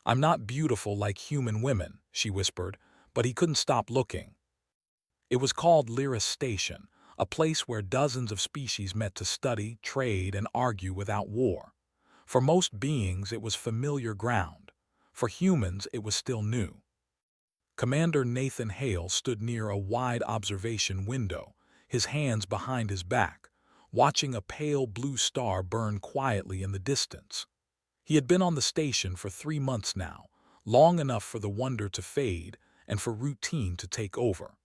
"I'm not beautiful like human women," she whispered, but he couldn't stop looking. It was called Lyris Station, a place where dozens of species met to study, trade, and argue without war. For most beings, it was familiar ground. For humans, it was still new. Commander Nathan Hale stood near a wide observation window, his hands behind his back, watching a pale blue star burn quietly in the distance. He had been on the station for 3 months now, long enough for the wonder to fade and for routine to take over.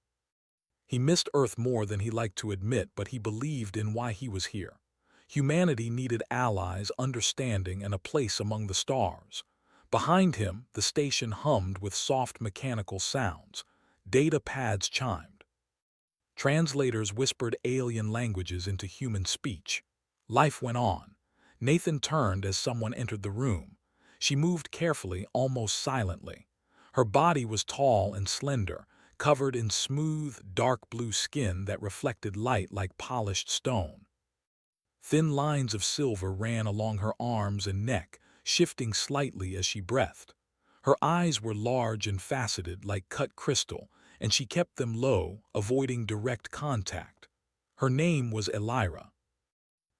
He missed Earth more than he liked to admit, but he believed in why he was here. Humanity needed allies, understanding, and a place among the stars. Behind him, the station hummed with soft mechanical sounds. Data pads chimed. Translators whispered alien languages into human speech. Life went on. Nathan turned as someone entered the room. She moved carefully, almost silently. Her body was tall and slender, covered in smooth, dark blue skin that reflected light like polished stone. Thin lines of silver ran along her arms and neck, shifting slightly as she breathed. Her eyes were large and faceted like cut crystal, and she kept them low, avoiding direct contact. Her name was Elira.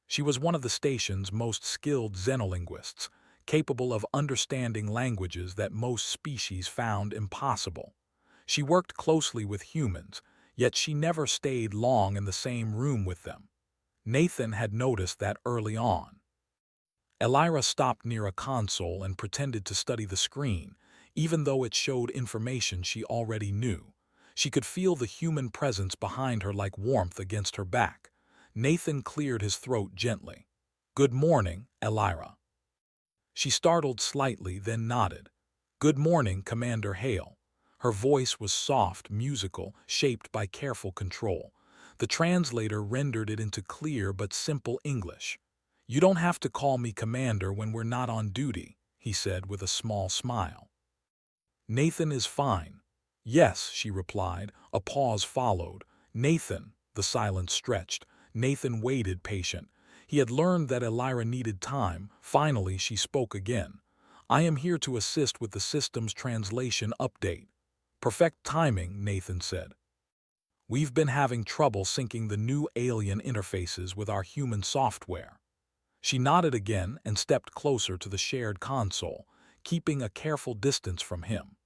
She was one of the station's most skilled xenolinguists, capable of understanding languages that most species found impossible. She worked closely with humans, yet she never stayed long in the same room with them. Nathan had noticed that early on. Elira stopped near a console and pretended to study the screen, even though it showed information she already knew. She could feel the human presence behind her like warmth against her back. Nathan cleared his throat gently. "Good morning, Elira." She startled slightly, then nodded. "Good morning, Commander Hale." Her voice was soft, musical, shaped by careful control. The translator rendered it into clear but simple English. "You don't have to call me Commander when we're not on duty," he said with a small smile. "Nathan is fine." "Yes," she replied. A pause followed. "Nathan," the silence stretched. Nathan waited, patient. He had learned that Elira needed time. Finally, she spoke again. "I am here to assist with the system's translation update." "Perfect timing," Nathan said. "We've been having trouble syncing the new alien interfaces with our human software." She nodded again and stepped closer to the shared console, keeping a careful distance from him.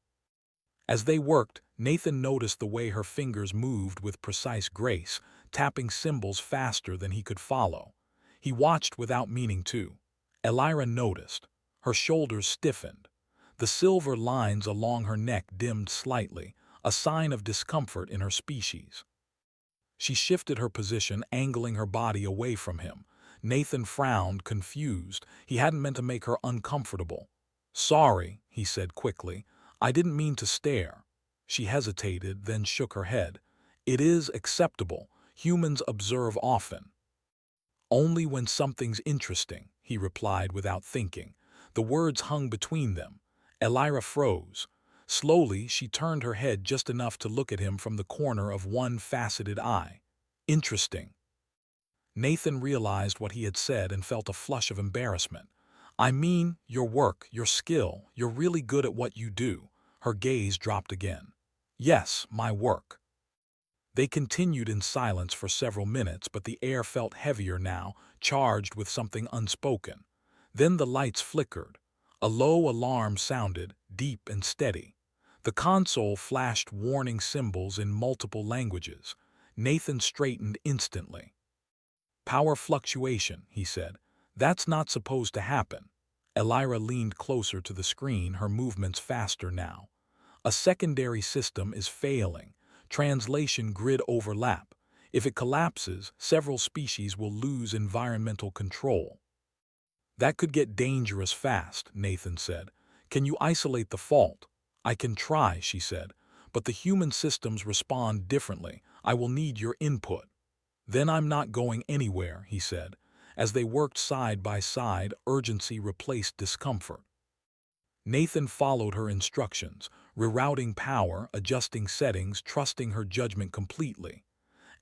As they worked, Nathan noticed the way her fingers moved with precise grace, tapping symbols faster than he could follow. He watched without meaning to. Elira noticed. Her shoulders stiffened. The silver lines along her neck dimmed slightly, a sign of discomfort in her species. She shifted her position, angling her body away from him. Nathan frowned, confused. He hadn't meant to make her uncomfortable. "Sorry," he said quickly. "I didn't mean to stare." She hesitated, then shook her head. "It is acceptable. Humans observe often." "Only when something's interesting," he replied without thinking. The words hung between them. Elira froze. Slowly, she turned her head just enough to look at him from the corner of one faceted eye. "Interesting." Nathan realized what he had said and felt a flush of embarrassment. "I mean, your work, your skill, you're really good at what you do." Her gaze dropped again. "Yes, my work." They continued in silence for several minutes, but the air felt heavier now, charged with something unspoken. Then the lights flickered. A low alarm sounded, deep and steady. The console flashed warning symbols in multiple languages. Nathan straightened instantly. "Power fluctuation," he said. "That's not supposed to happen." Elira leaned closer to the screen, her movements faster now. "A secondary system is failing. Translation grid overlap. If it collapses, several species will lose environmental control." "That could get dangerous fast," Nathan said. "Can you isolate the fault?" "I can try," she said. "But the human systems respond differently. I will need your input." "Then I'm not going anywhere," he said. As they worked side by side, urgency replaced discomfort. Nathan followed her instructions, rerouting power, adjusting settings, trusting her judgment completely.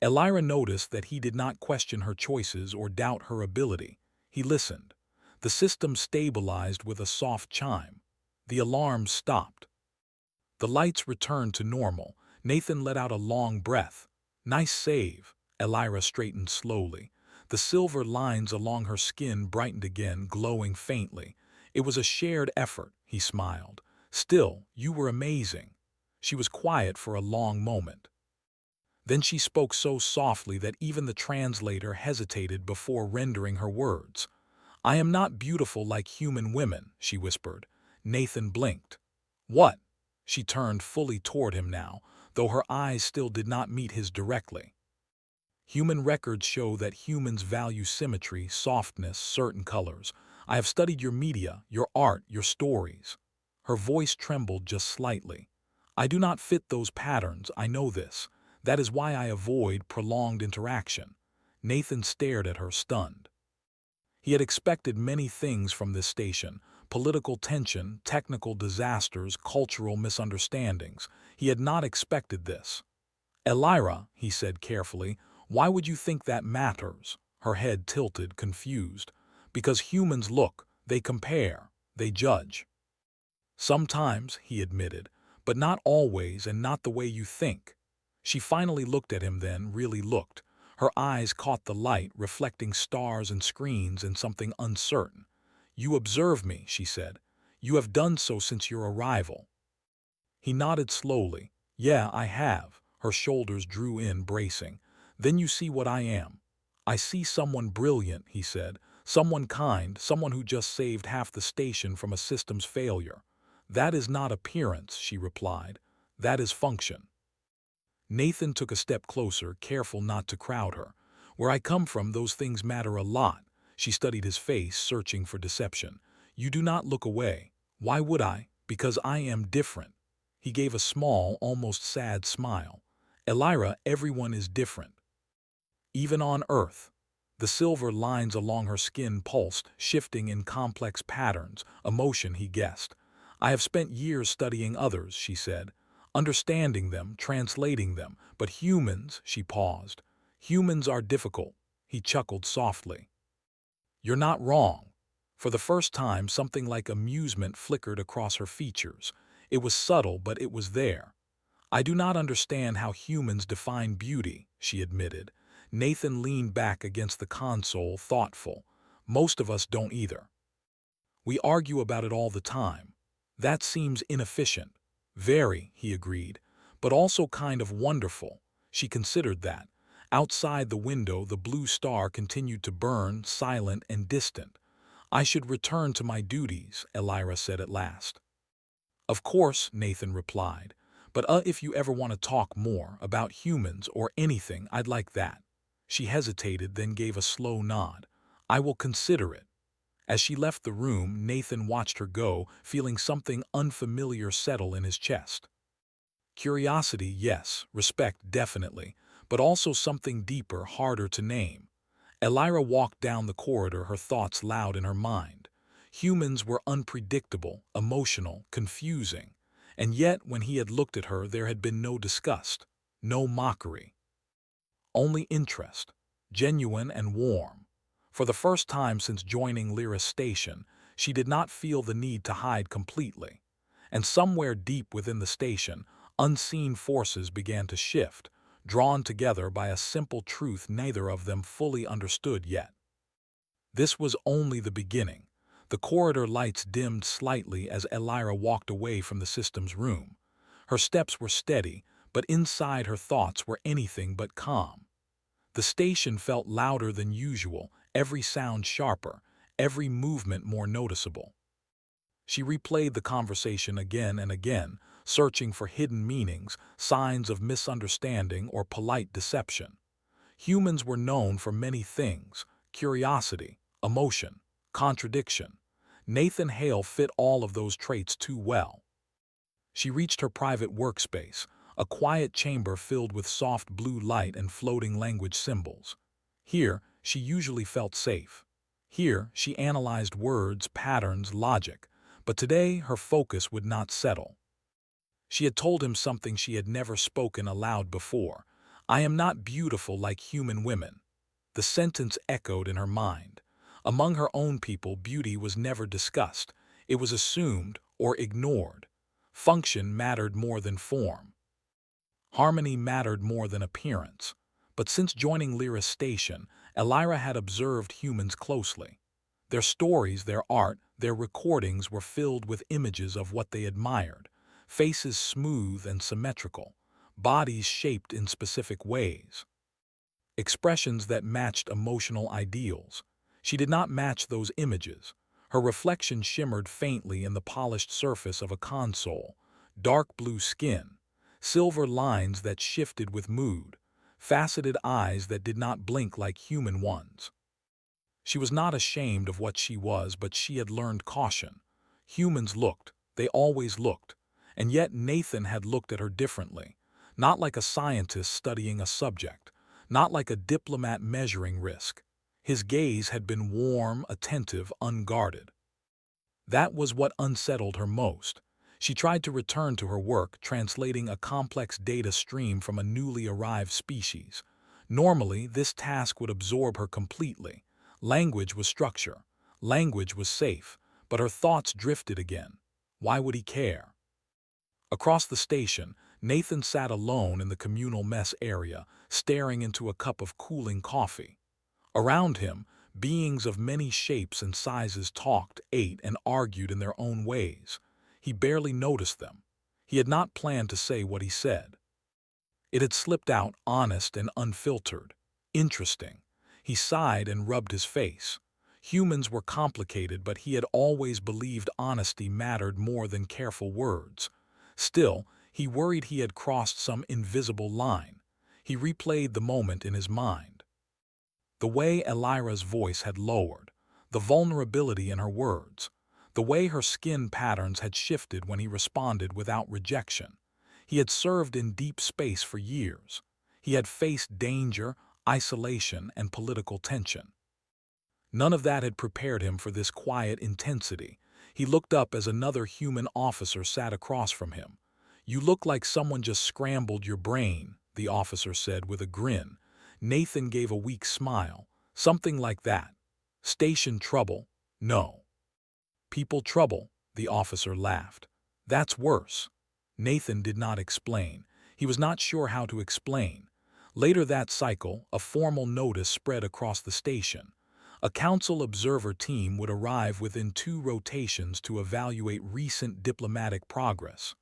Elira noticed that he did not question her choices or doubt her ability. He listened. The system stabilized with a soft chime. The alarm stopped. The lights returned to normal. Nathan let out a long breath. Nice save. Elira straightened slowly. The silver lines along her skin brightened again, glowing faintly. It was a shared effort, he smiled. Still, you were amazing. She was quiet for a long moment. Then she spoke so softly that even the translator hesitated before rendering her words. I am not beautiful like human women, she whispered. Nathan blinked. What? She turned fully toward him now, though her eyes still did not meet his directly. Human records show that humans value symmetry, softness, certain colors. I have studied your media, your art, your stories. Her voice trembled just slightly. I do not fit those patterns, I know this. That is why I avoid prolonged interaction. Nathan stared at her, stunned. He had expected many things from this station: political tension, technical disasters, cultural misunderstandings. He had not expected this. Elira, he said carefully, why would you think that matters? Her head tilted, confused. Because humans look, they compare, they judge. Sometimes, he admitted, but not always and not the way you think. She finally looked at him then, really looked. Her eyes caught the light, reflecting stars and screens and something uncertain. You observe me, she said. You have done so since your arrival. He nodded slowly. Yeah, I have. Her shoulders drew in, bracing. Then you see what I am. I see someone brilliant, he said. Someone kind, someone who just saved half the station from a system's failure. That is not appearance, she replied. That is function. Nathan took a step closer, careful not to crowd her. Where I come from, those things matter a lot. She studied his face, searching for deception. You do not look away. Why would I? Because I am different. He gave a small, almost sad smile. Elira, everyone is different. Even on Earth. The silver lines along her skin pulsed, shifting in complex patterns, emotion, he guessed. I have spent years studying others, she said, understanding them, translating them, but humans, she paused. Humans are difficult, he chuckled softly. You're not wrong. For the first time, something like amusement flickered across her features. It was subtle, but it was there. I do not understand how humans define beauty, she admitted. Nathan leaned back against the console, thoughtful. Most of us don't either. We argue about it all the time. That seems inefficient. Very, he agreed, but also kind of wonderful. She considered that. Outside the window, the blue star continued to burn, silent and distant. I should return to my duties, Elira said at last. Of course, Nathan replied, but if you ever want to talk more about humans or anything, I'd like that. She hesitated, then gave a slow nod. I will consider it. As she left the room, Nathan watched her go, feeling something unfamiliar settle in his chest. Curiosity, yes, respect, definitely, but also something deeper, harder to name. Elira walked down the corridor, her thoughts loud in her mind. Humans were unpredictable, emotional, confusing. And yet, when he had looked at her, there had been no disgust, no mockery. Only interest, genuine and warm. For the first time since joining Lyra's station, she did not feel the need to hide completely. And somewhere deep within the station, unseen forces began to shift, drawn together by a simple truth neither of them fully understood yet. This was only the beginning. The corridor lights dimmed slightly as Elira walked away from the system's room. Her steps were steady, but inside her thoughts were anything but calm. The station felt louder than usual, every sound sharper, every movement more noticeable. She replayed the conversation again and again, searching for hidden meanings, signs of misunderstanding or polite deception. Humans were known for many things: curiosity, emotion, contradiction. Nathan Hale fit all of those traits too well. She reached her private workspace, a quiet chamber filled with soft blue light and floating language symbols. Here, she usually felt safe. Here, she analyzed words, patterns, logic. But today, her focus would not settle. She had told him something she had never spoken aloud before. I am not beautiful like human women. The sentence echoed in her mind. Among her own people, beauty was never discussed. It was assumed, or ignored. Function mattered more than form. Harmony mattered more than appearance. But since joining Lyra's station, Elira had observed humans closely. Their stories, their art, their recordings were filled with images of what they admired. Faces smooth and symmetrical, bodies shaped in specific ways, expressions that matched emotional ideals. She did not match those images. Her reflection shimmered faintly in the polished surface of a console, dark blue skin, silver lines that shifted with mood, faceted eyes that did not blink like human ones. She was not ashamed of what she was, but she had learned caution. Humans looked, they always looked, and yet Nathan had looked at her differently, not like a scientist studying a subject, not like a diplomat measuring risk. His gaze had been warm, attentive, unguarded. That was what unsettled her most. She tried to return to her work, translating a complex data stream from a newly arrived species. Normally, this task would absorb her completely. Language was structure. Language was safe. But her thoughts drifted again. Why would he care? Across the station, Nathan sat alone in the communal mess area, staring into a cup of cooling coffee. Around him, beings of many shapes and sizes talked, ate, and argued in their own ways. He barely noticed them. He had not planned to say what he said. It had slipped out, honest and unfiltered. Interesting. He sighed and rubbed his face. Humans were complicated, but he had always believed honesty mattered more than careful words. Still, he worried he had crossed some invisible line. He replayed the moment in his mind. The way Elira's voice had lowered, the vulnerability in her words, the way her skin patterns had shifted when he responded without rejection. He had served in deep space for years. He had faced danger, isolation, and political tension. None of that had prepared him for this quiet intensity. He looked up as another human officer sat across from him. "You look like someone just scrambled your brain," the officer said with a grin. Nathan gave a weak smile. "Something like that. Station trouble?" "No." "People trouble?" the officer laughed. "That's worse." Nathan did not explain. He was not sure how to explain. Later that cycle, a formal notice spread across the station. A council observer team would arrive within 2 rotations to evaluate recent diplomatic progress.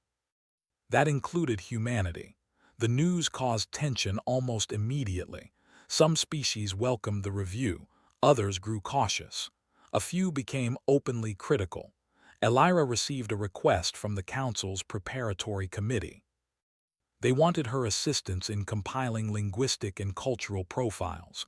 That included humanity. The news caused tension almost immediately. Some species welcomed the review, others grew cautious. A few became openly critical. Elira received a request from the council's preparatory committee. They wanted her assistance in compiling linguistic and cultural profiles.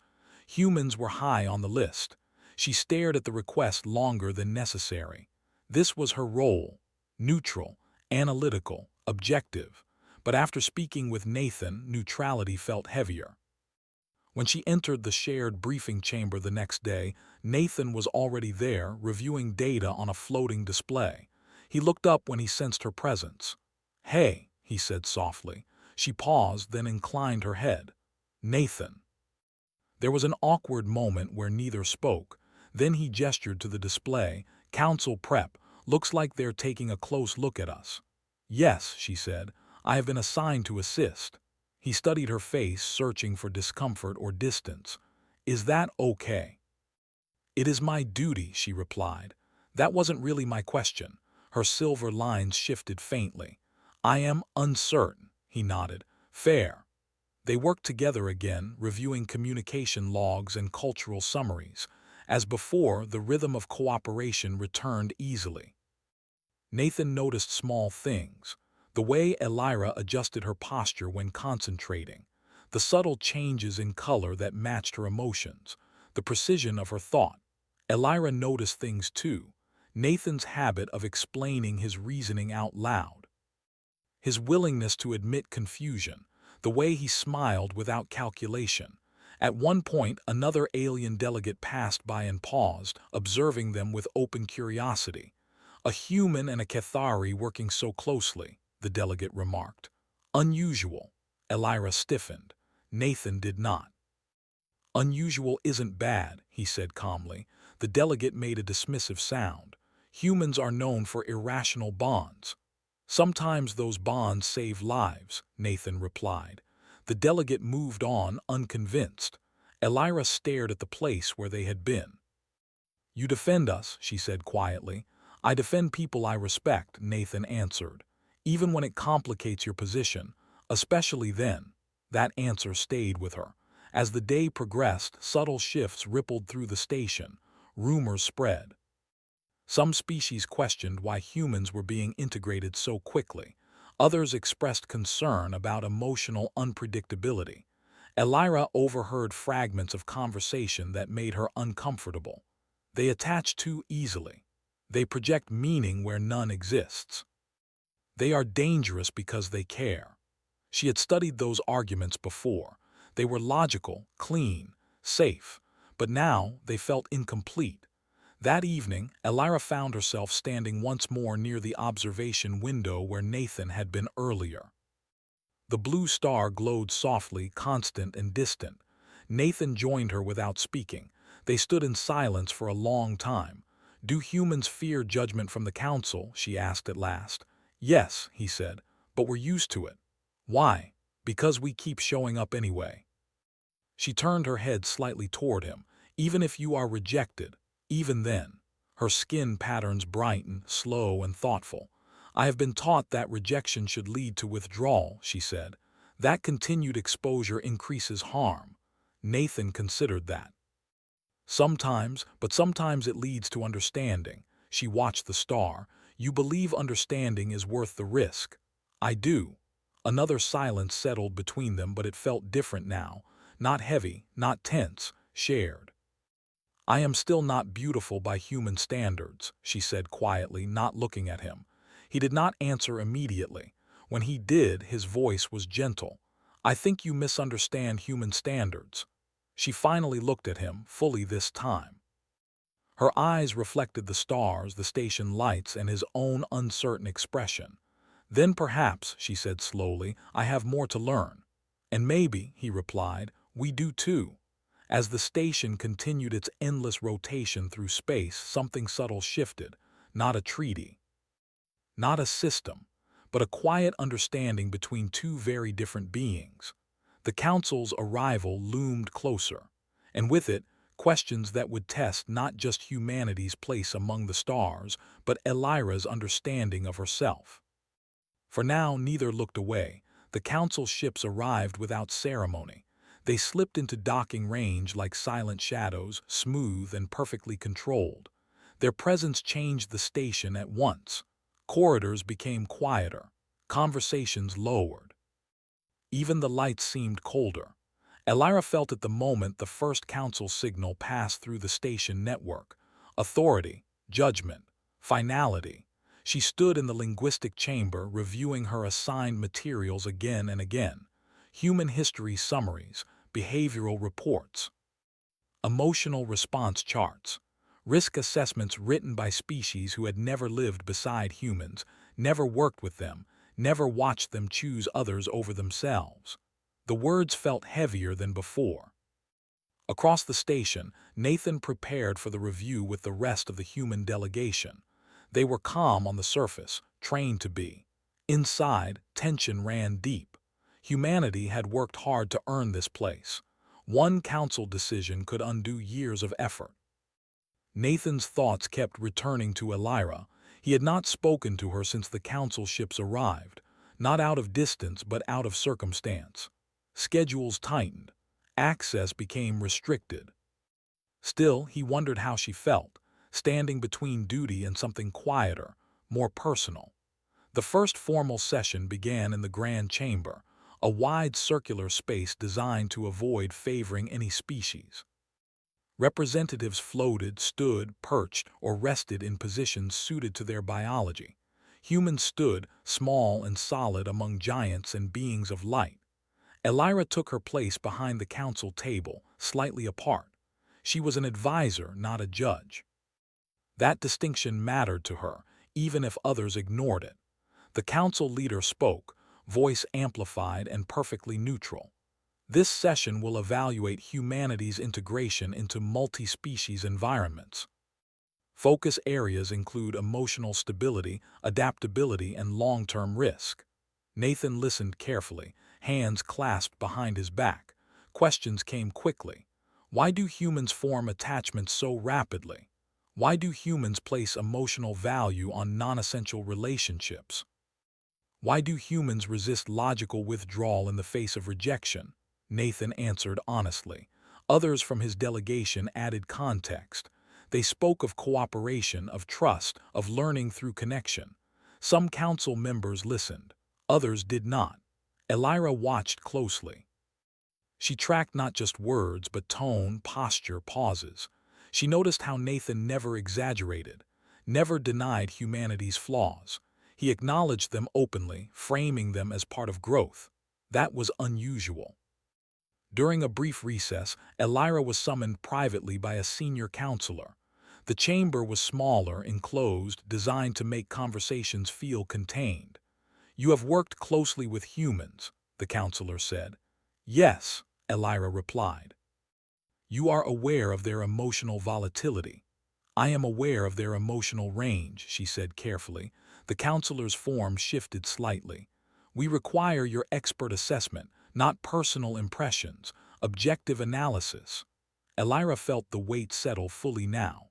Humans were high on the list. She stared at the request longer than necessary. This was her role: neutral, analytical, objective. But after speaking with Nathan, neutrality felt heavier. When she entered the shared briefing chamber the next day, Nathan was already there, reviewing data on a floating display. He looked up when he sensed her presence. "Hey," he said softly. She paused, then inclined her head. "Nathan." There was an awkward moment where neither spoke. Then he gestured to the display. "Council prep. Looks like they're taking a close look at us." "Yes," she said. "I have been assigned to assist." He studied her face, searching for discomfort or distance. "Is that okay?" "It is my duty," she replied. "That wasn't really my question." Her silver lines shifted faintly. "I am uncertain," he nodded. "Fair." They worked together again, reviewing communication logs and cultural summaries. As before, the rhythm of cooperation returned easily. Nathan noticed small things. The way Elira adjusted her posture when concentrating, the subtle changes in color that matched her emotions, the precision of her thought. Elira noticed things too. Nathan's habit of explaining his reasoning out loud, his willingness to admit confusion, the way he smiled without calculation. At one point, another alien delegate passed by and paused, observing them with open curiosity. "A human and a Cathari working so closely," the delegate remarked. "Unusual." Elira stiffened. Nathan did not. "Unusual isn't bad," he said calmly. The delegate made a dismissive sound. Humans are known for irrational bonds. Sometimes those bonds save lives, Nathan replied. The delegate moved on, unconvinced. Elira stared at the place where they had been. You defend us, she said quietly. I defend people I respect, Nathan answered. Even when it complicates your position, especially then. That answer stayed with her. As the day progressed, subtle shifts rippled through the station. Rumors spread. Some species questioned why humans were being integrated so quickly. Others expressed concern about emotional unpredictability. Elira overheard fragments of conversation that made her uncomfortable. They attach too easily. They project meaning where none exists. They are dangerous because they care. She had studied those arguments before. They were logical, clean, safe, but now they felt incomplete. That evening, Elira found herself standing once more near the observation window where Nathan had been earlier. The blue star glowed softly, constant and distant. Nathan joined her without speaking. They stood in silence for a long time. Do humans fear judgment from the council? She asked at last. Yes, he said, but we're used to it. Why? Because we keep showing up anyway. She turned her head slightly toward him. Even if you are rejected, even then. Her skin patterns brightened, slow and thoughtful. I have been taught that rejection should lead to withdrawal, she said. That continued exposure increases harm. Nathan considered that. Sometimes, but sometimes it leads to understanding. She watched the star. You believe understanding is worth the risk. I do. Another silence settled between them, but it felt different now. Not heavy, not tense, shared. I am still not beautiful by human standards, she said quietly, not looking at him. He did not answer immediately. When he did, his voice was gentle. I think you misunderstand human standards. She finally looked at him, fully this time. Her eyes reflected the stars, the station lights, and his own uncertain expression. Then perhaps, she said slowly, I have more to learn. And maybe, he replied, we do too. As the station continued its endless rotation through space, something subtle shifted. Not a treaty, not a system, but a quiet understanding between two very different beings. The council's arrival loomed closer, and with it, questions that would test not just humanity's place among the stars, but Elira's understanding of herself. For now, neither looked away. The council ships arrived without ceremony. They slipped into docking range like silent shadows, smooth and perfectly controlled. Their presence changed the station at once. Corridors became quieter, conversations lowered. Even the lights seemed colder. Elira felt at the moment the first council signal pass through the station network. Authority, judgment, finality. She stood in the linguistic chamber, reviewing her assigned materials again and again. Human history summaries, behavioral reports, emotional response charts, risk assessments written by species who had never lived beside humans, never worked with them, never watched them choose others over themselves. The words felt heavier than before. Across the station, Nathan prepared for the review with the rest of the human delegation. They were calm on the surface, trained to be. Inside, tension ran deep. Humanity had worked hard to earn this place. One council decision could undo years of effort. Nathan's thoughts kept returning to Elira. He had not spoken to her since the council ships arrived, not out of distance but out of circumstance. Schedules tightened. Access became restricted. Still, he wondered how she felt, standing between duty and something quieter, more personal. The first formal session began in the Grand Chamber, a wide circular space designed to avoid favoring any species. Representatives floated, stood, perched, or rested in positions suited to their biology. Humans stood, small and solid, among giants and beings of light. Elira took her place behind the council table, slightly apart. She was an advisor, not a judge. That distinction mattered to her, even if others ignored it. The council leader spoke, voice amplified and perfectly neutral. This session will evaluate humanity's integration into multi-species environments. Focus areas include emotional stability, adaptability, and long-term risk. Nathan listened carefully, hands clasped behind his back. Questions came quickly. Why do humans form attachments so rapidly? Why do humans place emotional value on non-essential relationships? Why do humans resist logical withdrawal in the face of rejection? Nathan answered honestly. Others from his delegation added context. They spoke of cooperation, of trust, of learning through connection. Some council members listened. Others did not. Elira watched closely. She tracked not just words, but tone, posture, pauses. She noticed how Nathan never exaggerated, never denied humanity's flaws. He acknowledged them openly, framing them as part of growth. That was unusual. During a brief recess, Elira was summoned privately by a senior counselor. The chamber was smaller, enclosed, designed to make conversations feel contained. "You have worked closely with humans," the counselor said. "Yes," Elira replied. "You are aware of their emotional volatility." "I am aware of their emotional range," she said carefully. The counselor's form shifted slightly. "We require your expert assessment, not personal impressions, objective analysis." Elira felt the weight settle fully now.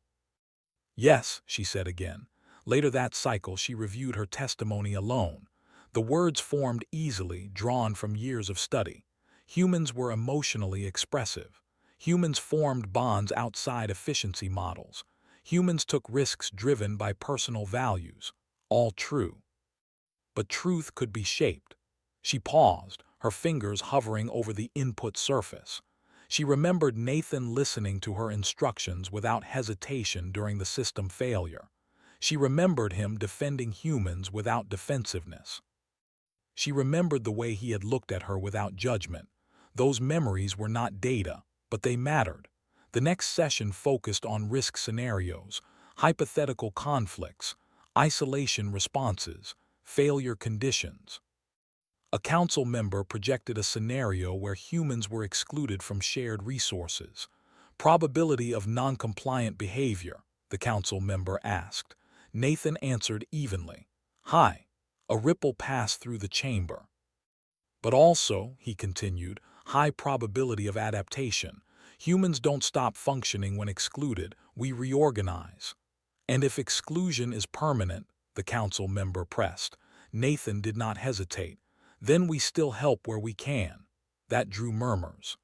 "Yes," she said again. Later that cycle, she reviewed her testimony alone. The words formed easily, drawn from years of study. Humans were emotionally expressive. Humans formed bonds outside efficiency models. Humans took risks driven by personal values. All true. But truth could be shaped. She paused, her fingers hovering over the input surface. She remembered Nathan listening to her instructions without hesitation during the system failure. She remembered him defending humans without defensiveness. She remembered the way he had looked at her without judgment. Those memories were not data, but they mattered. The next session focused on risk scenarios, hypothetical conflicts, isolation responses, failure conditions. A council member projected a scenario where humans were excluded from shared resources. "Probability of non-compliant behavior," the council member asked. Nathan answered evenly. "High." A ripple passed through the chamber. "But also," he continued, "high probability of adaptation. Humans don't stop functioning when excluded, we reorganize." "And if exclusion is permanent," the council member pressed. Nathan did not hesitate. "Then we still help where we can." That drew murmurs.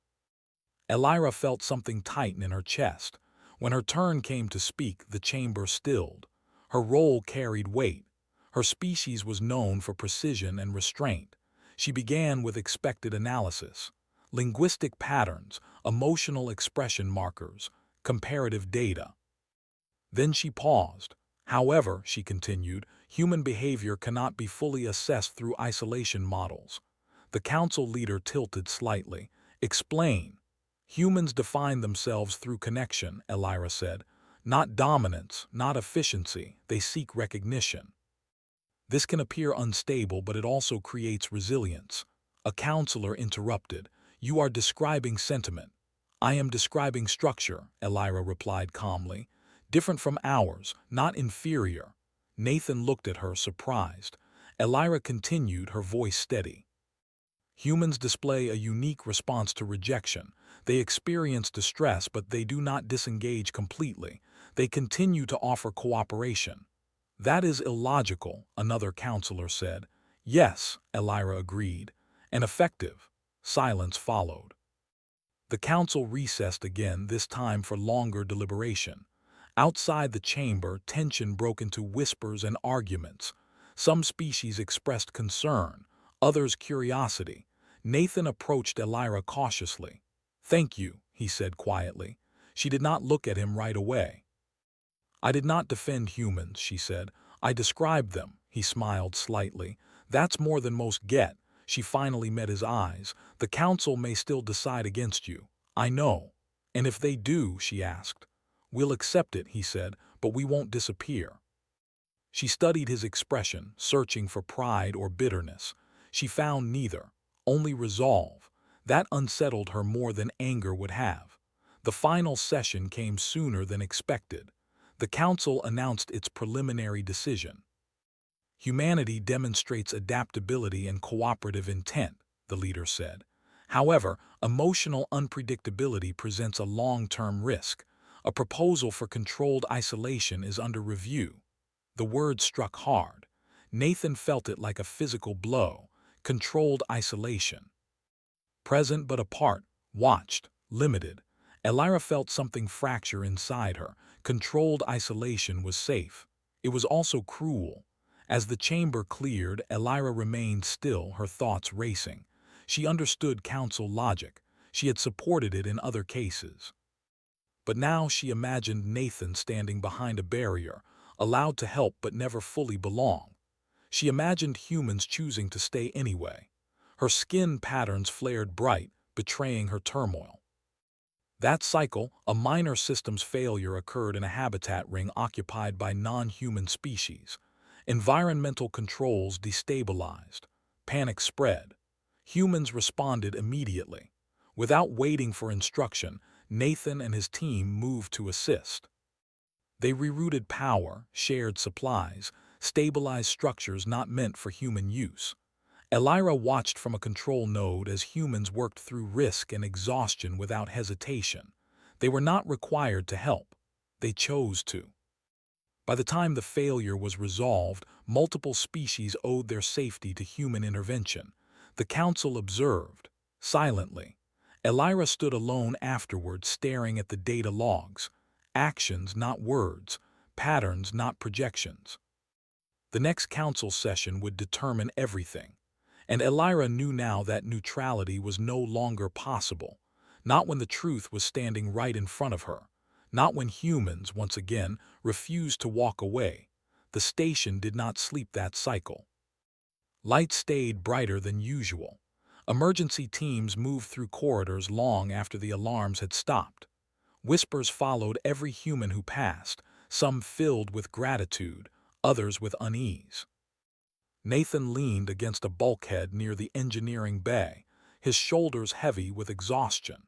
Elira felt something tighten in her chest. When her turn came to speak, the chamber stilled. Her role carried weight. Her species was known for precision and restraint. She began with expected analysis. Linguistic patterns, emotional expression markers, comparative data. Then she paused. "However," she continued, "human behavior cannot be fully assessed through isolation models." The council leader tilted slightly. "Explain." "Humans define themselves through connection," Elira said. "Not dominance, not efficiency, they seek recognition." This can appear unstable, but it also creates resilience. A counselor interrupted. "You are describing sentiment." "I am describing structure," Elira replied calmly. "Different from ours, not inferior." Nathan looked at her, surprised. Elira continued, her voice steady. "Humans display a unique response to rejection. They experience distress, but they do not disengage completely. They continue to offer cooperation." "That is illogical," another counselor said. "Yes," Elira agreed. "And effective." Silence followed. The council recessed again, this time for longer deliberation. Outside the chamber, tension broke into whispers and arguments. Some species expressed concern, others curiosity. Nathan approached Elira cautiously. "Thank you," he said quietly. She did not look at him right away. "I did not defend humans," she said. "I described them." He smiled slightly. "That's more than most get." She finally met his eyes. "The council may still decide against you." "I know." "And if they do?" she asked. "We'll accept it," he said, "but we won't disappear." She studied his expression, searching for pride or bitterness. She found neither, only resolve. That unsettled her more than anger would have. The final session came sooner than expected. The council announced its preliminary decision. Humanity demonstrates adaptability and cooperative intent, the leader said. However, emotional unpredictability presents a long-term risk. A proposal for controlled isolation is under review. The word struck hard. Nathan felt it like a physical blow. Controlled isolation. Present but apart, watched, limited. Elira felt something fracture inside her. Controlled isolation was safe. It was also cruel. As the chamber cleared, Elira remained still, her thoughts racing. She understood council logic. She had supported it in other cases. But now she imagined Nathan standing behind a barrier, allowed to help but never fully belong. She imagined humans choosing to stay anyway. Her skin patterns flared bright, betraying her turmoil. That cycle, a minor systems failure, occurred in a habitat ring occupied by non-human species. Environmental controls destabilized. Panic spread. Humans responded immediately. Without waiting for instruction, Nathan and his team moved to assist. They rerouted power, shared supplies, stabilized structures not meant for human use. Elira watched from a control node as humans worked through risk and exhaustion without hesitation. They were not required to help. They chose to. By the time the failure was resolved, multiple species owed their safety to human intervention. The council observed, silently. Elira stood alone afterward, staring at the data logs. Actions, not words. Patterns, not projections. The next council session would determine everything. And Elira knew now that neutrality was no longer possible. Not when the truth was standing right in front of her. Not when humans, once again, refused to walk away. The station did not sleep that cycle. Lights stayed brighter than usual. Emergency teams moved through corridors long after the alarms had stopped. Whispers followed every human who passed, some filled with gratitude, others with unease. Nathan leaned against a bulkhead near the engineering bay, his shoulders heavy with exhaustion.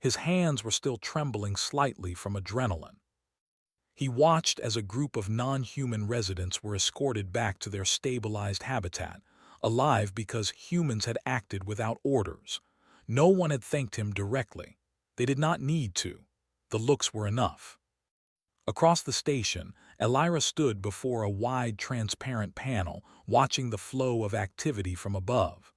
His hands were still trembling slightly from adrenaline. He watched as a group of non-human residents were escorted back to their stabilized habitat, alive because humans had acted without orders. No one had thanked him directly. They did not need to. The looks were enough. Across the station, Elira stood before a wide, transparent panel, watching the flow of activity from above.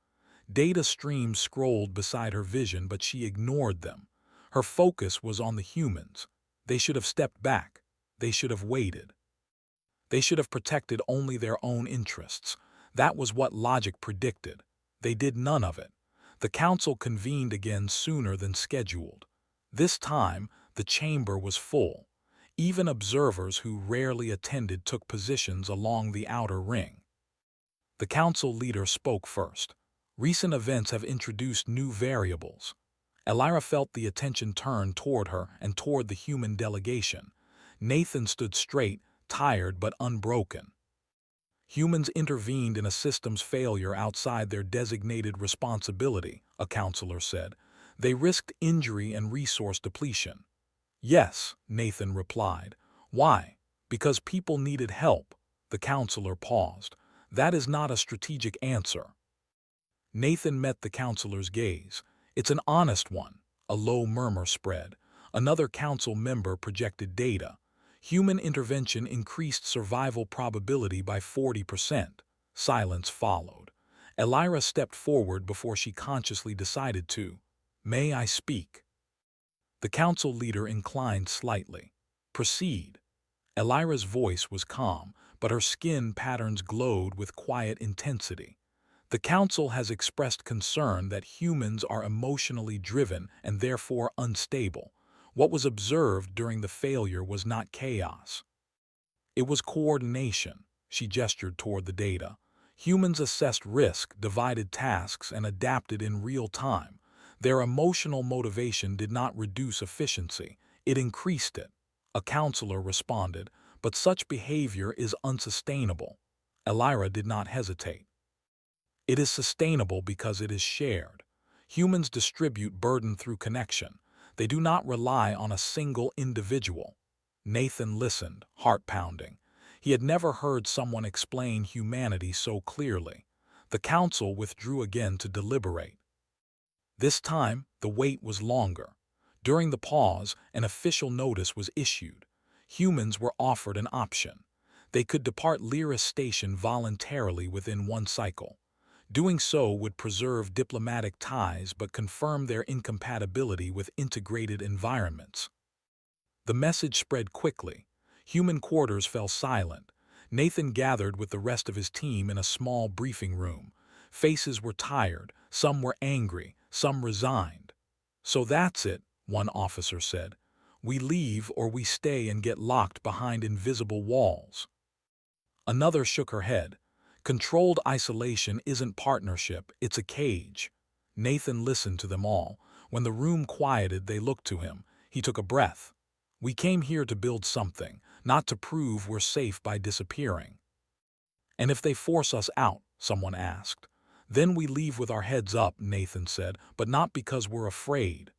Data streams scrolled beside her vision, but she ignored them. Her focus was on the humans. They should have stepped back. They should have waited. They should have protected only their own interests. That was what logic predicted. They did none of it. The council convened again sooner than scheduled. This time, the chamber was full. Even observers who rarely attended took positions along the outer ring. The council leader spoke first. Recent events have introduced new variables. Elira felt the attention turn toward her and toward the human delegation. Nathan stood straight, tired but unbroken. Humans intervened in a system's failure outside their designated responsibility, a counselor said. They risked injury and resource depletion. Yes, Nathan replied. Why? Because people needed help. The counselor paused. That is not a strategic answer. Nathan met the counselor's gaze. It's an honest one. A low murmur spread. Another council member projected data. Human intervention increased survival probability by 40%. Silence followed. Elira stepped forward before she consciously decided to. May I speak? The council leader inclined slightly. Proceed. Elira's voice was calm, but her skin patterns glowed with quiet intensity. The council has expressed concern that humans are emotionally driven and therefore unstable. What was observed during the failure was not chaos. It was coordination. She gestured toward the data. Humans assessed risk, divided tasks, and adapted in real time. Their emotional motivation did not reduce efficiency, it increased it. A counselor responded, but such behavior is unsustainable. Elira did not hesitate. It is sustainable because it is shared. Humans distribute burden through connection. They do not rely on a single individual. Nathan listened, heart pounding. He had never heard someone explain humanity so clearly. The council withdrew again to deliberate. This time, the wait was longer. During the pause, an official notice was issued. Humans were offered an option. They could depart Lyra Station voluntarily within one cycle. Doing so would preserve diplomatic ties but confirm their incompatibility with integrated environments. The message spread quickly. Human quarters fell silent. Nathan gathered with the rest of his team in a small briefing room. Faces were tired, some were angry, some resigned. "So that's it," one officer said. "We leave or we stay and get locked behind invisible walls." Another shook her head. "Controlled isolation isn't partnership, it's a cage." Nathan listened to them all. When the room quieted, they looked to him. He took a breath. "We came here to build something, not to prove we're safe by disappearing." "And if they force us out?" someone asked. "Then we leave with our heads up," Nathan said, "but not because we're afraid."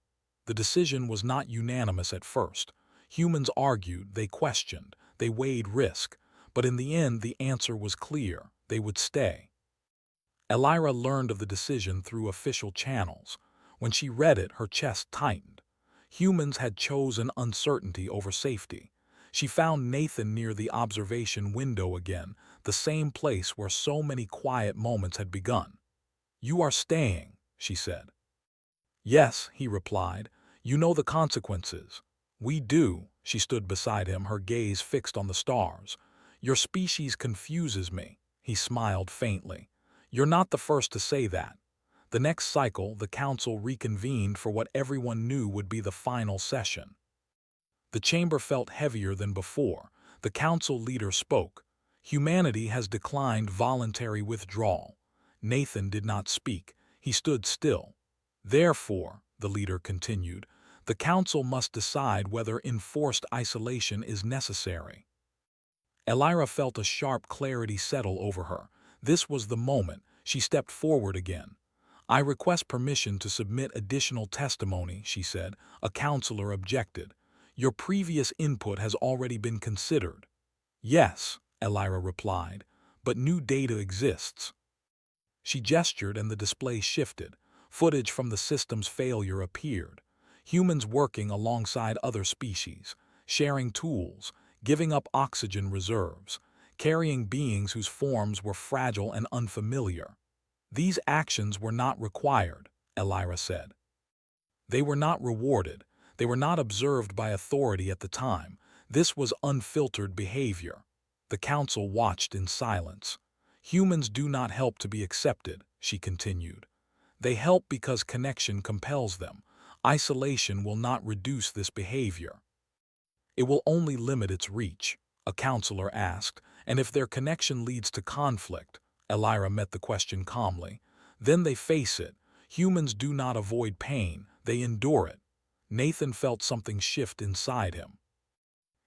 The decision was not unanimous at first. Humans argued, they questioned, they weighed risk. But in the end, the answer was clear. They would stay. Elira learned of the decision through official channels. When she read it, her chest tightened. Humans had chosen uncertainty over safety. She found Nathan near the observation window again, the same place where so many quiet moments had begun. "You are staying," she said. "Yes," he replied. "You know the consequences." "We do." She stood beside him, her gaze fixed on the stars. "Your species confuses me." He smiled faintly. "You're not the first to say that." The next cycle, the council reconvened for what everyone knew would be the final session. The chamber felt heavier than before. The council leader spoke. "Humanity has declined voluntary withdrawal." Nathan did not speak. He stood still. "Therefore," the leader continued, "the council must decide whether enforced isolation is necessary." Elira felt a sharp clarity settle over her. This was the moment. She stepped forward again. "I request permission to submit additional testimony," she said. A counselor objected. "Your previous input has already been considered." "Yes," Elira replied, "but new data exists." She gestured and the display shifted. Footage from the system's failure appeared. Humans working alongside other species, sharing tools, giving up oxygen reserves, carrying beings whose forms were fragile and unfamiliar. "These actions were not required," Elira said. "They were not rewarded. They were not observed by authority at the time. This was unfiltered behavior." The council watched in silence. "Humans do not help to be accepted," she continued. "They help because connection compels them. Isolation will not reduce this behavior." "It will only limit its reach," a counselor asked. "And if their connection leads to conflict?" Elira met the question calmly. "Then they face it. Humans do not avoid pain, they endure it." Nathan felt something shift inside him.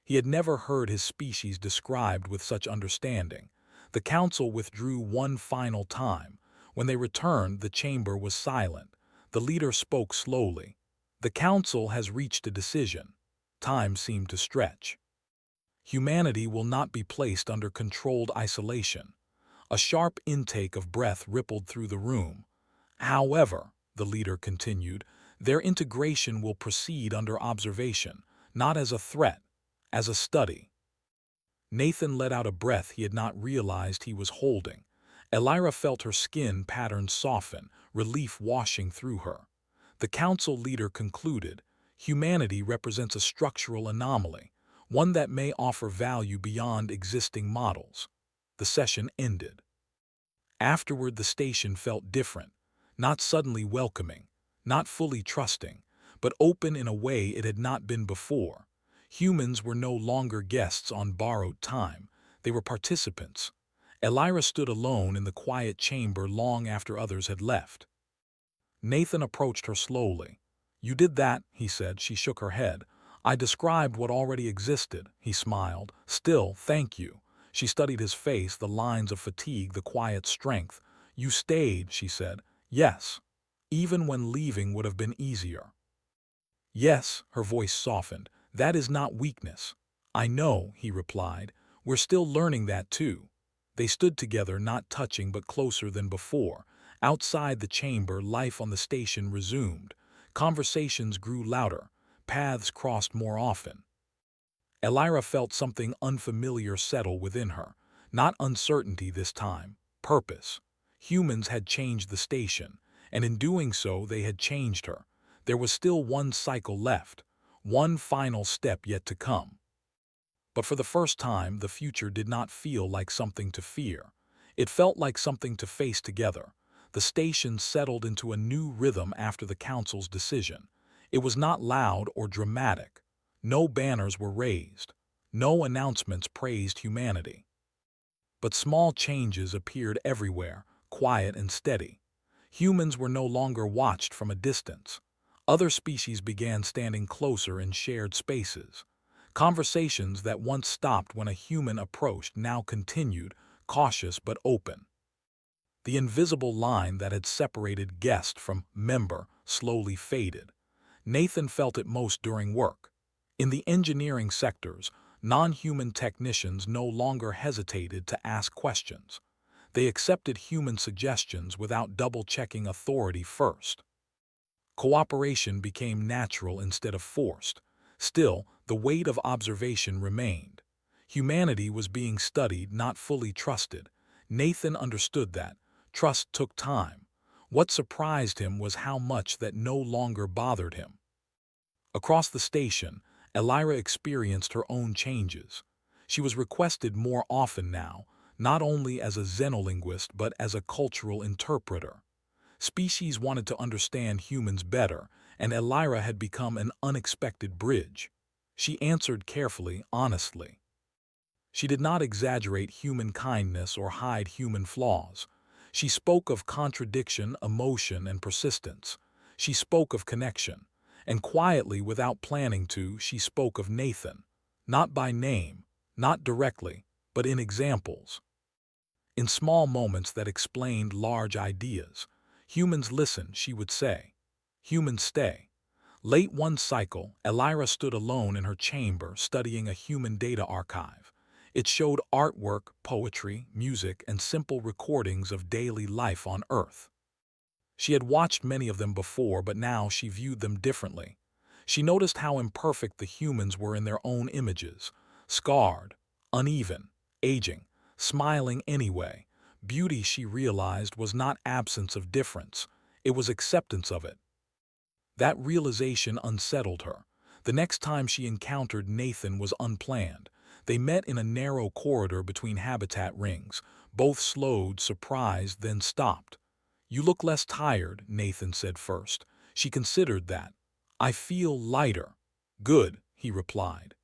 He had never heard his species described with such understanding. The council withdrew one final time. When they returned, the chamber was silent. The leader spoke slowly. "The council has reached a decision." Time seemed to stretch. "Humanity will not be placed under controlled isolation." A sharp intake of breath rippled through the room. "However," the leader continued, "their integration will proceed under observation, not as a threat, as a study." Nathan let out a breath he had not realized he was holding. Elira felt her skin pattern soften, relief washing through her. The council leader concluded, "Humanity represents a structural anomaly, one that may offer value beyond existing models." The session ended. Afterward, the station felt different, not suddenly welcoming, not fully trusting, but open in a way it had not been before. Humans were no longer guests on borrowed time. They were participants. Elira stood alone in the quiet chamber long after others had left. Nathan approached her slowly. "You did that," he said. She shook her head. "I described what already existed," he smiled. "Still, thank you." She studied his face, the lines of fatigue, the quiet strength. "You stayed," she said. "Yes. Even when leaving would have been easier." "Yes," her voice softened. "That is not weakness. I know, he replied. We're still learning that too. They stood together, not touching but closer than before. Outside the chamber, life on the station resumed. Conversations grew louder. Paths crossed more often. Elira felt something unfamiliar settle within her. Not uncertainty this time, purpose. Humans had changed the station, and in doing so they had changed her. There was still one cycle left, one final step yet to come. But for the first time, the future did not feel like something to fear. It felt like something to face together. The station settled into a new rhythm after the council's decision. It was not loud or dramatic. No banners were raised. No announcements praised humanity. But small changes appeared everywhere, quiet and steady. Humans were no longer watched from a distance. Other species began standing closer in shared spaces. Conversations that once stopped when a human approached now continued, cautious but open. The invisible line that had separated guest from member slowly faded. Nathan felt it most during work. In the engineering sectors, non-human technicians no longer hesitated to ask questions. They accepted human suggestions without double-checking authority first. Cooperation became natural instead of forced. Still, the weight of observation remained. Humanity was being studied, not fully trusted. Nathan understood that. Trust took time. What surprised him was how much that no longer bothered him. Across the station, Elira experienced her own changes. She was requested more often now, not only as a xenolinguist but as a cultural interpreter. Species wanted to understand humans better, and Elira had become an unexpected bridge. She answered carefully, honestly. She did not exaggerate human kindness or hide human flaws. She spoke of contradiction, emotion, and persistence. She spoke of connection. And quietly, without planning to, she spoke of Nathan. Not by name, not directly, but in examples. In small moments that explained large ideas. Humans listen, she would say. Humans stay. Late one cycle, Elira stood alone in her chamber studying a human data archive. It showed artwork, poetry, music, and simple recordings of daily life on Earth. She had watched many of them before, but now she viewed them differently. She noticed how imperfect the humans were in their own images, scarred, uneven, aging, smiling anyway. Beauty, she realized, was not absence of difference, it was acceptance of it. That realization unsettled her. The next time she encountered Nathan was unplanned. They met in a narrow corridor between habitat rings. Both slowed, surprised, then stopped. "You look less tired," Nathan said first. She considered that. "I feel lighter." "Good," he replied.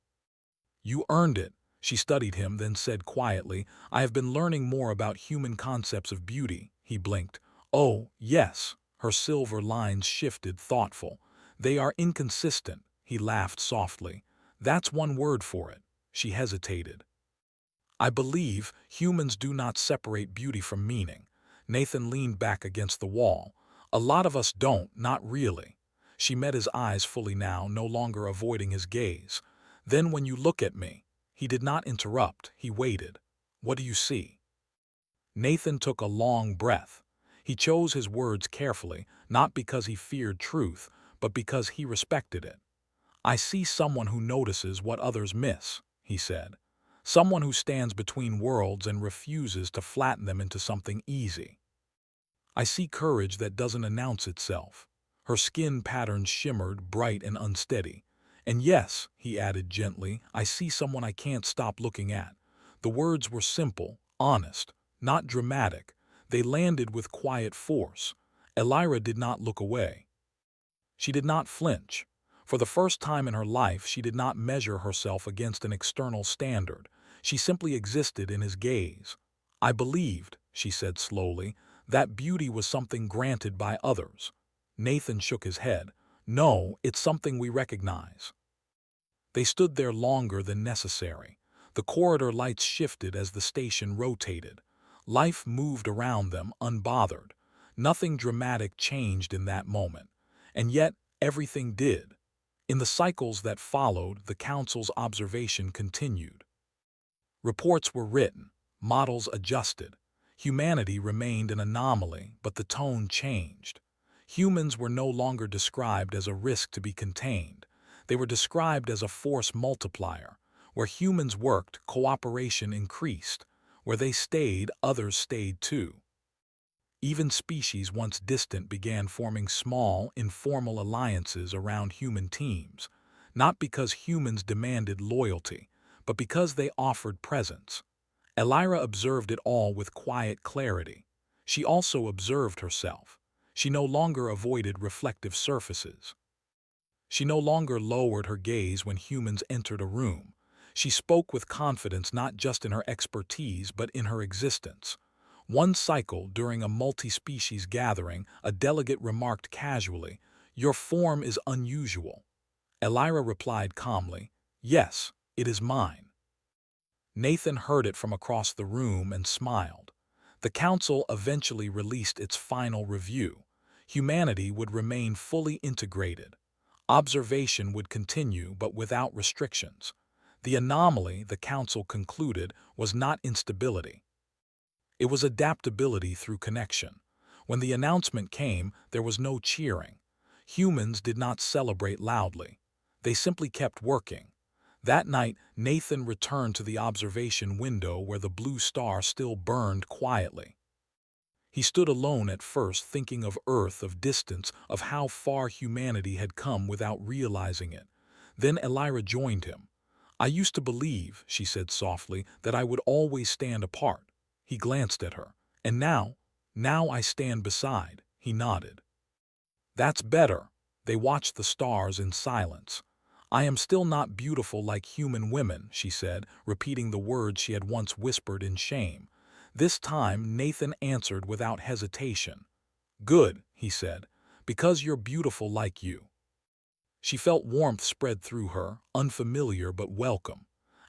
"You earned it." She studied him, then said quietly, "I have been learning more about human concepts of beauty." He blinked. "Oh, yes." Her silver lines shifted, thoughtful. "They are inconsistent." He laughed softly. "That's one word for it." She hesitated. "I believe humans do not separate beauty from meaning." Nathan leaned back against the wall. "A lot of us don't, not really." She met his eyes fully now, no longer avoiding his gaze. "Then when you look at me." He did not interrupt, he waited. "What do you see?" Nathan took a long breath. He chose his words carefully, not because he feared truth, but because he respected it. "I see someone who notices what others miss," he said. "Someone who stands between worlds and refuses to flatten them into something easy. I see courage that doesn't announce itself." Her skin patterns shimmered, bright and unsteady. "And yes," he added gently, "I see someone I can't stop looking at." The words were simple, honest, not dramatic. They landed with quiet force. Elira did not look away. She did not flinch. For the first time in her life, she did not measure herself against an external standard. She simply existed in his gaze. "I believed," she said slowly, "that beauty was something granted by others." Nathan shook his head. "No, it's something we recognize." They stood there longer than necessary. The corridor lights shifted as the station rotated. Life moved around them, unbothered. Nothing dramatic changed in that moment. And yet, everything did. In the cycles that followed, the Council's observation continued. Reports were written, models adjusted. Humanity remained an anomaly, but the tone changed. Humans were no longer described as a risk to be contained. They were described as a force multiplier. Where humans worked, cooperation increased. Where they stayed, others stayed too. Even species once distant began forming small, informal alliances around human teams, not because humans demanded loyalty, but because they offered presence. Elira observed it all with quiet clarity. She also observed herself. She no longer avoided reflective surfaces. She no longer lowered her gaze when humans entered a room. She spoke with confidence not just in her expertise but in her existence. One cycle, during a multi-species gathering, a delegate remarked casually, "Your form is unusual." Elira replied calmly, "Yes, it is mine." Nathan heard it from across the room and smiled. The council eventually released its final review. Humanity would remain fully integrated. Observation would continue, but without restrictions. The anomaly, the council concluded, was not instability. It was adaptability through connection. When the announcement came, there was no cheering. Humans did not celebrate loudly. They simply kept working. That night, Nathan returned to the observation window where the blue star still burned quietly. He stood alone at first, thinking of Earth, of distance, of how far humanity had come without realizing it. Then Elira joined him. "I used to believe," she said softly, "that I would always stand apart." He glanced at her. "And now I stand beside." He nodded. "That's better." They watched the stars in silence. "I am still not beautiful like human women," she said, repeating the words she had once whispered in shame. This time Nathan answered without hesitation. "Good," he said, "because you're beautiful like you." She felt warmth spread through her, unfamiliar but welcome.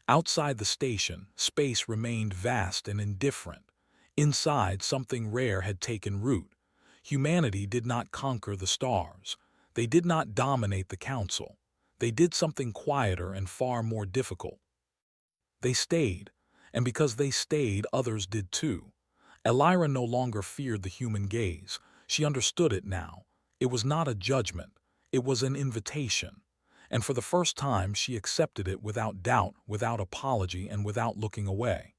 Outside the station, space remained vast and indifferent. Inside, something rare had taken root. Humanity did not conquer the stars. They did not dominate the council. They did something quieter and far more difficult. They stayed, and because they stayed, others did too. Elira no longer feared the human gaze. She understood it now. It was not a judgment. It was an invitation. And for the first time, she accepted it without doubt, without apology, and without looking away.